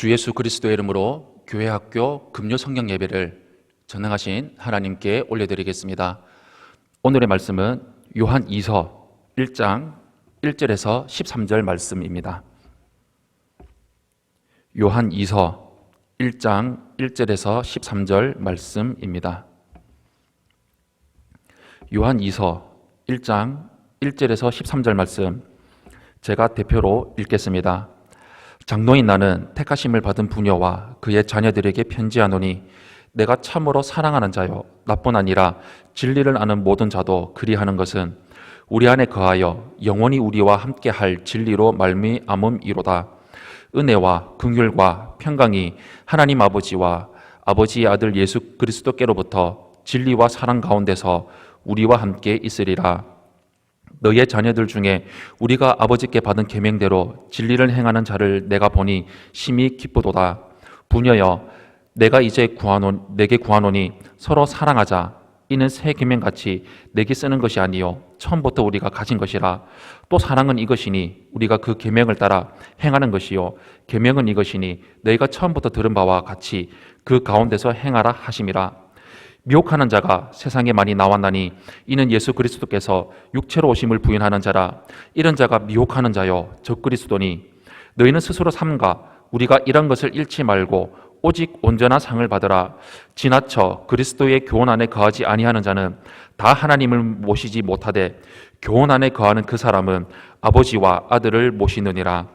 주 예수 그리스도의 이름으로 교회 학교 금요 성경 예배를 전능하신 하나님께 올려드리겠습니다. 오늘의 말씀은 요한 2서 1장 1절에서 13절 말씀입니다. 요한 2서 1장 1절에서 13절 말씀입니다. 요한 2서 1장 1절에서 13절 말씀, 제가 대표로 읽겠습니다. 장로인 나는 택하심을 받은 부녀와 그의 자녀들에게 편지하노니 내가 참으로 사랑하는 자요 나뿐 아니라 진리를 아는 모든 자도 그리하는 것은 우리 안에 거하여 영원히 우리와 함께할 진리로 말미암음이로다. 은혜와 긍휼과 평강이 하나님 아버지와 아버지의 아들 예수 그리스도께로부터 진리와 사랑 가운데서 우리와 함께 있으리라. 너의 자녀들 중에 우리가 아버지께 받은 계명대로 진리를 행하는 자를 내가 보니 심히 기쁘도다. 부녀여, 내가 이제 내게 구하노니 서로 사랑하자. 이는 새 계명같이 내게 쓰는 것이 아니요 처음부터 우리가 가진 것이라. 또 사랑은 이것이니 우리가 그 계명을 따라 행하는 것이요 계명은 이것이니 너희가 처음부터 들은 바와 같이 그 가운데서 행하라 하심이라. 미혹하는 자가 세상에 많이 나왔나니 이는 예수 그리스도께서 육체로 오심을 부인하는 자라. 이런 자가 미혹하는 자요 적그리스도니 너희는 스스로 삼가 우리가 이런 것을 잃지 말고 오직 온전한 상을 받으라. 지나쳐 그리스도의 교훈 안에 거하지 아니하는 자는 다 하나님을 모시지 못하되 교훈 안에 거하는 그 사람은 아버지와 아들을 모시느니라.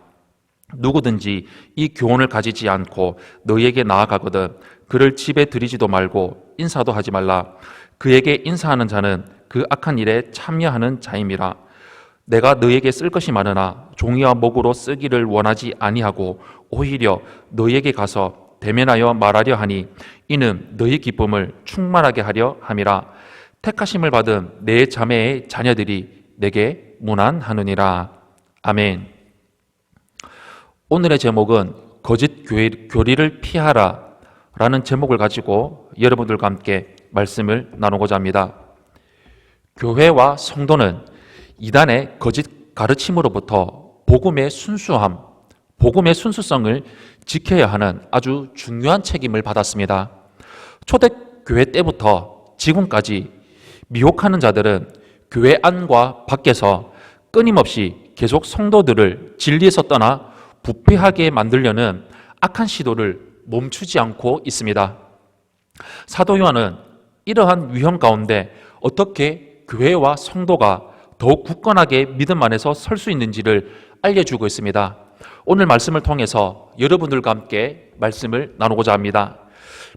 누구든지 이 교훈을 가지지 않고 너희에게 나아가거든 그를 집에 들이지도 말고 인사도 하지 말라. 그에게 인사하는 자는 그 악한 일에 참여하는 자임이라. 내가 너희에게 쓸 것이 많으나 종이와 목으로 쓰기를 원하지 아니하고 오히려 너희에게 가서 대면하여 말하려 하니 이는 너희 기쁨을 충만하게 하려 함이라. 택하심을 받은 내 자매의 자녀들이 내게 문안하느니라. 아멘. 오늘의 제목은 거짓 교리를 피하라 라는 제목을 가지고 여러분들과 함께 말씀을 나누고자 합니다. 교회와 성도는 이단의 거짓 가르침으로부터 복음의 순수함, 복음의 순수성을 지켜야 하는 아주 중요한 책임을 받았습니다. 초대교회 때부터 지금까지 미혹하는 자들은 교회 안과 밖에서 끊임없이 계속 성도들을 진리에서 떠나 부패하게 만들려는 악한 시도를 멈추지 않고 있습니다. 사도 요한은 이러한 위험 가운데 어떻게 교회와 성도가 더욱 굳건하게 믿음 안에서 설 수 있는지를 알려주고 있습니다. 오늘 말씀을 통해서 여러분들과 함께 말씀을 나누고자 합니다.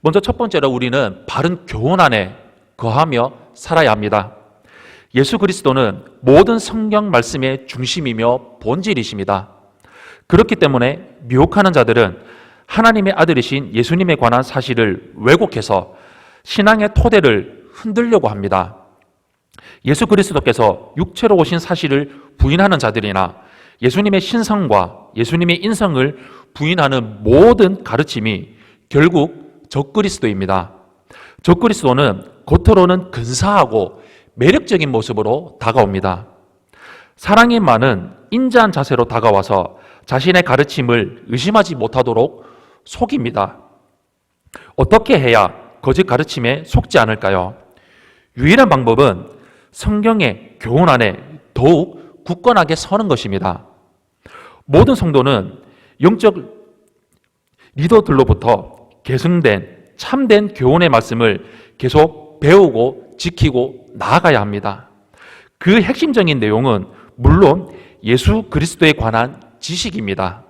먼저 첫 번째로 우리는 바른 교훈 안에 거하며 살아야 합니다. 예수 그리스도는 모든 성경 말씀의 중심이며 본질이십니다. 그렇기 때문에 미혹하는 자들은 하나님의 아들이신 예수님에 관한 사실을 왜곡해서 신앙의 토대를 흔들려고 합니다. 예수 그리스도께서 육체로 오신 사실을 부인하는 자들이나 예수님의 신성과 예수님의 인성을 부인하는 모든 가르침이 결국 적그리스도입니다. 적그리스도는 겉으로는 근사하고 매력적인 모습으로 다가옵니다. 사랑이 많은 인자한 자세로 다가와서 자신의 가르침을 의심하지 못하도록 속입니다. 어떻게 해야 거짓 가르침에 속지 않을까요? 유일한 방법은 성경의 교훈 안에 더욱 굳건하게 서는 것입니다. 모든 성도는 영적 리더들로부터 계승된 참된 교훈의 말씀을 계속 배우고 지키고 나아가야 합니다. 그 핵심적인 내용은 물론 예수 그리스도에 관한 지식입니다.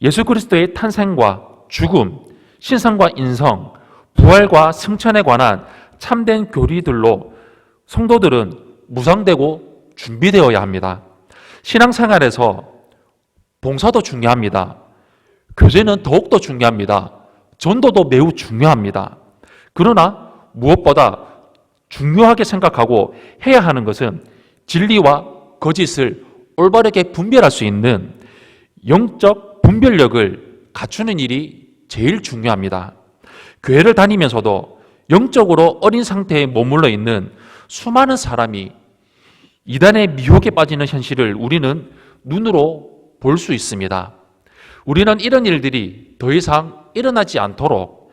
예수 그리스도의 탄생과 죽음, 신성과 인성, 부활과 승천에 관한 참된 교리들로 성도들은 무장되고 준비되어야 합니다. 신앙생활에서 봉사도 중요합니다. 교제는 더욱더 중요합니다. 전도도 매우 중요합니다. 그러나 무엇보다 중요하게 생각하고 해야 하는 것은 진리와 거짓을 올바르게 분별할 수 있는 영적 분별력을 갖추는 일이 제일 중요합니다. 교회를 다니면서도 영적으로 어린 상태에 머물러 있는 수많은 사람이 이단의 미혹에 빠지는 현실을 우리는 눈으로 볼 수 있습니다. 우리는 이런 일들이 더 이상 일어나지 않도록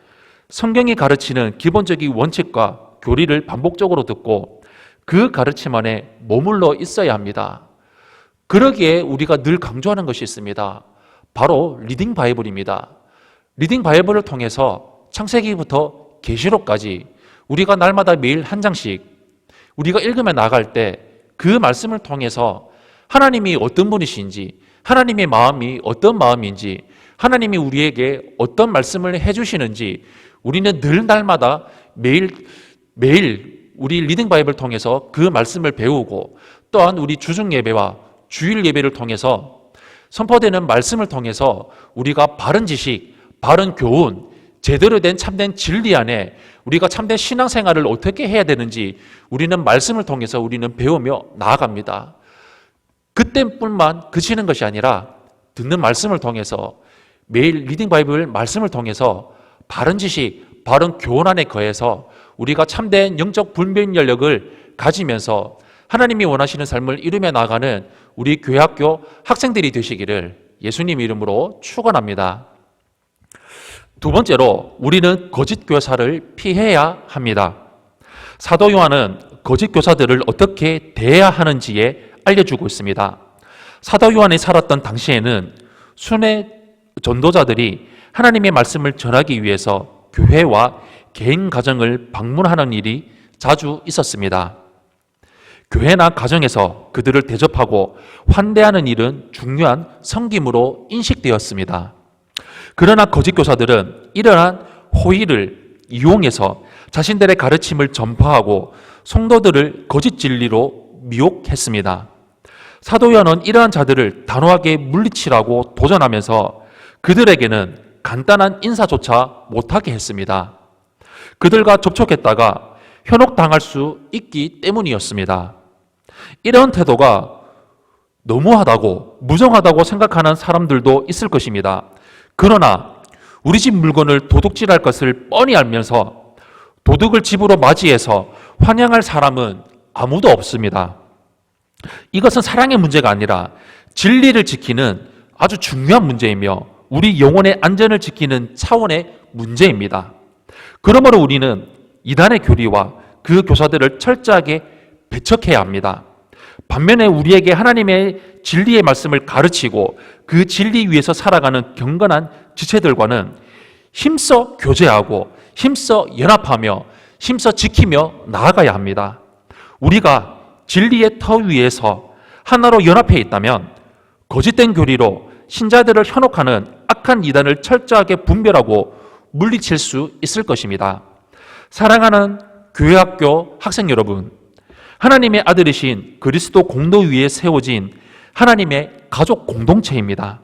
성경이 가르치는 기본적인 원칙과 교리를 반복적으로 듣고 그 가르침 안에 머물러 있어야 합니다. 그러기에 우리가 늘 강조하는 것이 있습니다. 바로 리딩 바이블입니다. 리딩 바이블을 통해서 창세기부터 계시록까지 우리가 날마다 매일 한 장씩 우리가 읽으며 나갈 때 그 말씀을 통해서 하나님이 어떤 분이신지, 하나님의 마음이 어떤 마음인지, 하나님이 우리에게 어떤 말씀을 해주시는지 우리는 늘 날마다 매일 우리 리딩 바이블을 통해서 그 말씀을 배우고, 또한 우리 주중 예배와 주일 예배를 통해서 선포되는 말씀을 통해서 우리가 바른 지식, 바른 교훈, 제대로 된 참된 진리 안에 우리가 참된 신앙생활을 어떻게 해야 되는지 우리는 말씀을 통해서 우리는 배우며 나아갑니다. 그때뿐만 그치는 것이 아니라 듣는 말씀을 통해서 매일 리딩 바이블 말씀을 통해서 바른 지식, 바른 교훈 안에 거해서 우리가 참된 영적 분별력을 가지면서 하나님이 원하시는 삶을 이루며 나가는 우리 교회학교 학생들이 되시기를 예수님 이름으로 축원합니다. 두 번째로 우리는 거짓 교사를 피해야 합니다. 사도 요한은 거짓 교사들을 어떻게 대해야 하는지에 알려주고 있습니다. 사도 요한이 살았던 당시에는 순회 전도자들이 하나님의 말씀을 전하기 위해서 교회와 개인 가정을 방문하는 일이 자주 있었습니다. 교회나 가정에서 그들을 대접하고 환대하는 일은 중요한 섬김으로 인식되었습니다. 그러나 거짓 교사들은 이러한 호의를 이용해서 자신들의 가르침을 전파하고 성도들을 거짓 진리로 미혹했습니다. 사도 요한은 이러한 자들을 단호하게 물리치라고 도전하면서 그들에게는 간단한 인사조차 못하게 했습니다. 그들과 접촉했다가 현혹당할 수 있기 때문이었습니다. 이런 태도가 너무하다고, 무정하다고 생각하는 사람들도 있을 것입니다. 그러나 우리 집 물건을 도둑질할 것을 뻔히 알면서 도둑을 집으로 맞이해서 환영할 사람은 아무도 없습니다. 이것은 사랑의 문제가 아니라 진리를 지키는 아주 중요한 문제이며 우리 영혼의 안전을 지키는 차원의 문제입니다. 그러므로 우리는 이단의 교리와 그 교사들을 철저하게 배척해야 합니다. 반면에 우리에게 하나님의 진리의 말씀을 가르치고 그 진리 위에서 살아가는 경건한 지체들과는 힘써 교제하고 힘써 연합하며 힘써 지키며 나아가야 합니다. 우리가 진리의 터 위에서 하나로 연합해 있다면 거짓된 교리로 신자들을 현혹하는 악한 이단을 철저하게 분별하고 물리칠 수 있을 것입니다. 사랑하는 교회학교 학생 여러분, 하나님의 아들이신 그리스도 공도 위에 세워진 하나님의 가족 공동체입니다.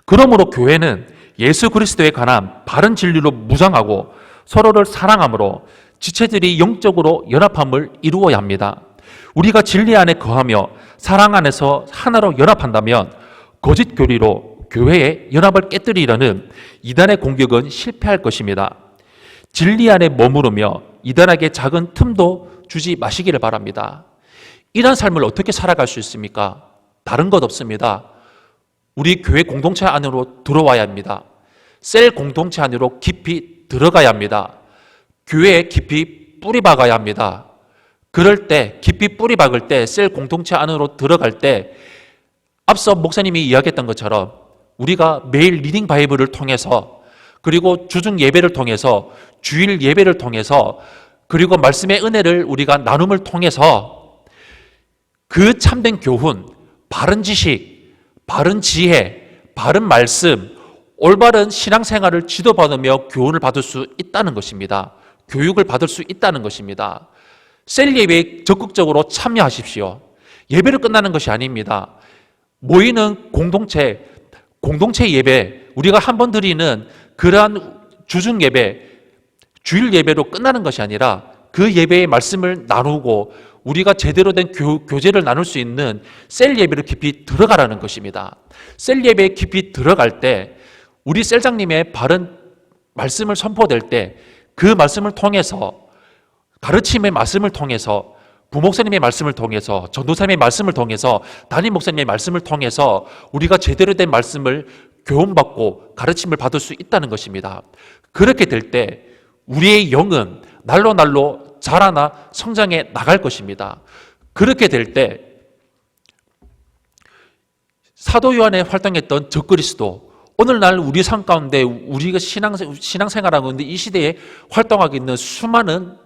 그러므로 교회는 예수 그리스도에 관한 바른 진리로 무장하고 서로를 사랑함으로 지체들이 영적으로 연합함을 이루어야 합니다. 우리가 진리 안에 거하며 사랑 안에서 하나로 연합한다면 거짓 교리로 교회의 연합을 깨뜨리려는 이단의 공격은 실패할 것입니다. 진리 안에 머무르며 이단에게 작은 틈도 주지 마시기를 바랍니다. 이런 삶을 어떻게 살아갈 수 있습니까? 다른 것 없습니다. 우리 교회 공동체 안으로 들어와야 합니다. 셀 공동체 안으로 깊이 들어가야 합니다. 교회에 깊이 뿌리 박아야 합니다. 그럴 때, 깊이 뿌리 박을 때, 셀 공동체 안으로 들어갈 때 앞서 목사님이 이야기했던 것처럼 우리가 매일 리딩 바이블을 통해서, 그리고 주중 예배를 통해서, 주일 예배를 통해서, 그리고 말씀의 은혜를 우리가 나눔을 통해서 그 참된 교훈, 바른 지식, 바른 지혜, 바른 말씀, 올바른 신앙생활을 지도받으며 교훈을 받을 수 있다는 것입니다. 교육을 받을 수 있다는 것입니다. 셀 예배에 적극적으로 참여하십시오. 예배를 끝나는 것이 아닙니다. 모이는 공동체 예배, 우리가 한 번 드리는 그러한 주중 예배, 주일 예배로 끝나는 것이 아니라 그 예배의 말씀을 나누고 우리가 제대로 된 교제를 나눌 수 있는 셀 예배를 깊이 들어가라는 것입니다. 셀 예배에 깊이 들어갈 때 우리 셀장님의 바른 말씀을 선포될 때 그 말씀을 통해서, 가르침의 말씀을 통해서 부목사님의 말씀을 통해서, 전도사님의 말씀을 통해서, 담임 목사님의 말씀을 통해서 우리가 제대로 된 말씀을 교훈받고 가르침을 받을 수 있다는 것입니다. 그렇게 될 때 우리의 영은 날로 날로 자라나 성장해 나갈 것입니다. 그렇게 될 때 사도 요한에 활동했던 적그리스도, 오늘날 우리 삶 가운데 우리가 신앙생활하고 있는데 이 시대에 활동하고 있는 수많은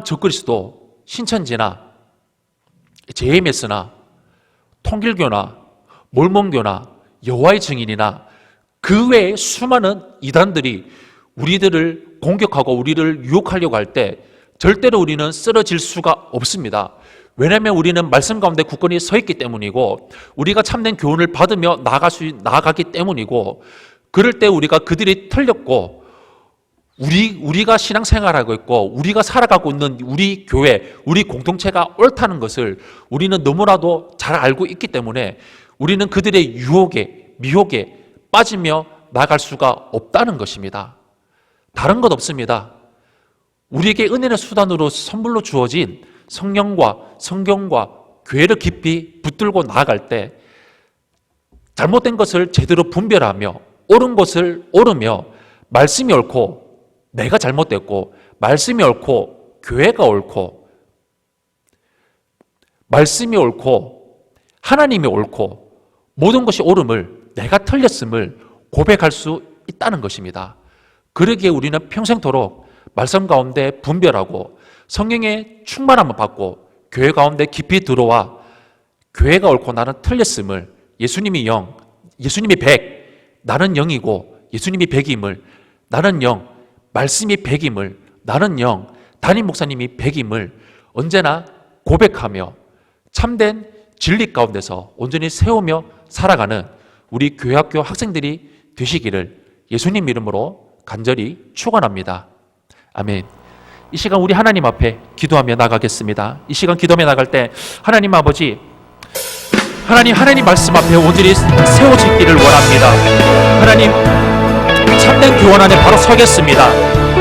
적그리스도, 신천지나 JMS나 통일교나 몰몬교나 여호와의 증인이나 그 외에 수많은 이단들이 우리들을 공격하고 우리를 유혹하려고 할 때 절대로 우리는 쓰러질 수가 없습니다. 왜냐하면 우리는 말씀 가운데 굳건히 서 있기 때문이고, 우리가 참된 교훈을 받으며 나아가기 때문이고, 그럴 때 우리가 그들이 틀렸고 우리가 신앙생활하고 있고 우리가 살아가고 있는 우리 교회, 우리 공동체가 옳다는 것을 우리는 너무나도 잘 알고 있기 때문에 우리는 그들의 유혹에, 미혹에 빠지며 나갈 수가 없다는 것입니다. 다른 것 없습니다. 우리에게 은혜의 수단으로 선물로 주어진 성령과 성경과 교회를 깊이 붙들고 나아갈 때 잘못된 것을 제대로 분별하며 옳은 것을 옳으며, 말씀이 옳고 내가 잘못됐고, 말씀이 옳고 교회가 옳고, 말씀이 옳고 하나님이 옳고 모든 것이 옳음을, 내가 틀렸음을 고백할 수 있다는 것입니다. 그러기에 우리는 평생토록 말씀 가운데 분별하고 성령의 충만함을 받고 교회 가운데 깊이 들어와 교회가 옳고 나는 틀렸음을, 예수님이 영, 예수님이 백, 나는 영이고 예수님이 백임을, 나는 영, 말씀이 백임을, 나는 영, 담임 목사님이 백임을 언제나 고백하며 참된 진리 가운데서 온전히 세우며 살아가는 우리 교회학교 학생들이 되시기를 예수님 이름으로 간절히 축원합니다. 아멘. 이 시간 우리 하나님 앞에 기도하며 나가겠습니다. 이 시간 기도하며 나갈 때 하나님 아버지, 하나님 말씀 앞에 온전히 세워지기를 원합니다. 하나님, 참된 교원 안에 바로 서겠습니다.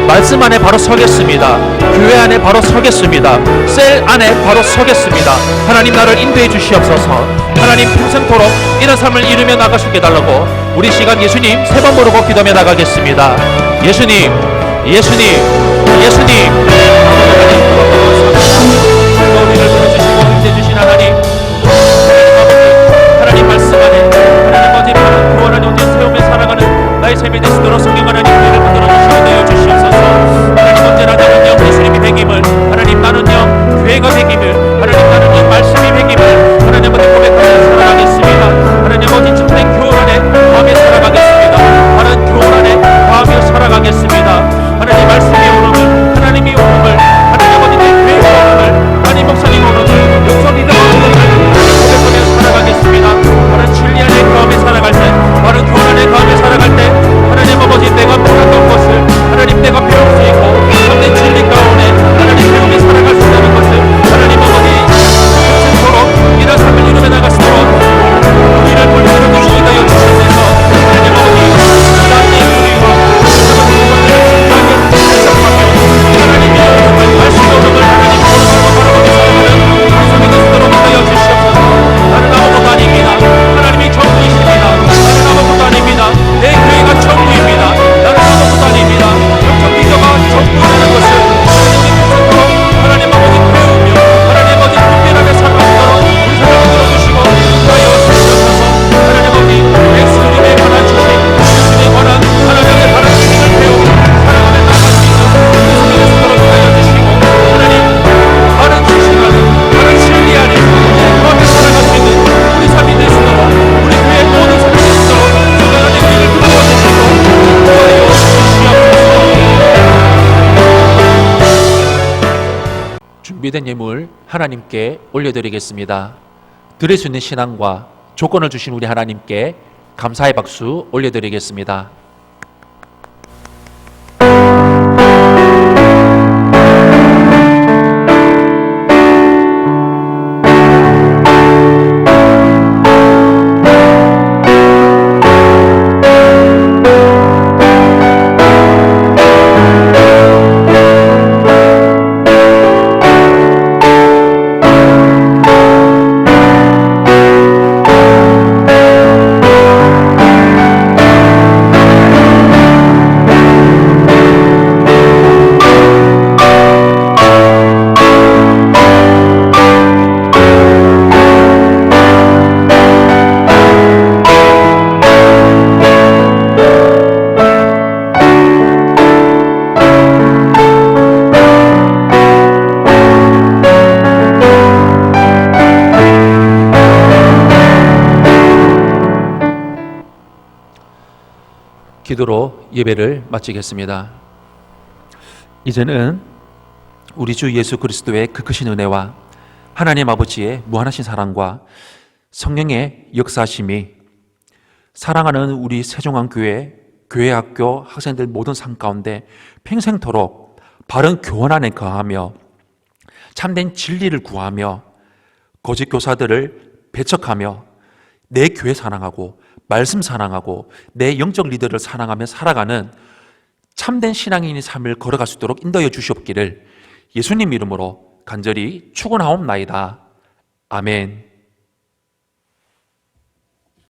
말씀 안에 바로 서겠습니다. 교회 안에 바로 서겠습니다. 셀 안에 바로 서겠습니다. 하나님, 나를 인도해 주시옵소서. 하나님, 평생토록 이런 삶을 이루며 나갈 수 있게 달라고 우리 시간 예수님 세 번 부르고 기도하며 나가겠습니다. 예수님, 예수님, 예수님. 우리를 불러주시고 힘내주신 하나님, 하나님 말씀 안에, 하나님 아버지 바른 교원 안에 온전히 세우며 살아가는 나의 삶이 될 수 있도록 성경 하나님 우리를 만들어주시고 내어주시옵소서. 하나님, 언제나 나는 영, 예수님이 백임을, 하나님 나는 영, 교회가 백임을, 하나님 나는 영, 말씀이 백임을 하나님 아버지 고백하며 살아가겠습니다. 하나님 아버지 참된 교원 안에 거하며 살아가겠습니다. 바른 교원 안에 거하며 살아가겠습니다. 하나님 말씀이 오름을, 하나님이 오름을, 하나님 아버지 내 교회가 오름을, 하나님 목사님 오름을, 역사리들 오름을 고백하며 살아가겠습니다. 바른 진리 안에 거하며 살아갈 때, 바른 교원 안에 거하며 살아갈 때 하나님 아버지 내가 몰랐던 것을 하나님 내가 배울 수 있고 참된 진리 가운데 하나님 배우며 살아갈 수 있는 것을 하나님 아버지 평생토록 이런 삶을 이루며 나갈 수 있도록 우리를 불러주시고 인도하여 주시옵소서. 하나님 아버지 하나님의 우리로 하나님의 말씀의 오름을 하나님 오름으로 바라보며 살아가는 성이 되도록 인도하여 주시옵소서. 나는 아무것도 아닙니다. 하나님이 전부이십니다. 나는 아무것도 아닙니다. 내 교회가 전부입니다. 나는 아무것도 아닙니다. 영적 리더가 전부라는 것을 하나님 아버지 배우며 하나님 아버지 분별하며 살아가도록 우리 사랑을 들어주시고 인도하여 주시옵소서. 하나님 아버지 예수님에 관한 지식, 예수님에 관한 하나님의 바른 지식을 배우고 살아가며 나갈 수 있는 우리 성이 되도록 인도하여 주시고, 하나님 바른 지식 안에, 바른 진리 안에 거하며 살아갈 수 있는 우리 삶이 될 수 있도록 우리 교회의 모든 삶이 될 수 있도록 하나님 우리를 불러주시고 인도하여 주시옵소서. 준비된 예물 하나님께 올려드리겠습니다. 드릴 수 있는 신앙과 조건을 주신 우리 하나님께 감사의 박수 올려드리겠습니다. 기도로 예배를 마치겠습니다. 이제는 우리 주 예수 그리스도의 그 크신 은혜와 하나님 아버지의 무한하신 사랑과 성령의 역사하심이 사랑하는 우리 세종안교회 교회학교 학생들 모든 삶 가운데 평생토록 바른 교원 안에 거하며 참된 진리를 구하며 거짓 교사들을 배척하며 내 교회 사랑하고 말씀 사랑하고 내 영적 리더를 사랑하며 살아가는 참된 신앙인의 삶을 걸어갈 수 있도록 인도해 주시옵기를 예수님 이름으로 간절히 축원하옵나이다. 아멘.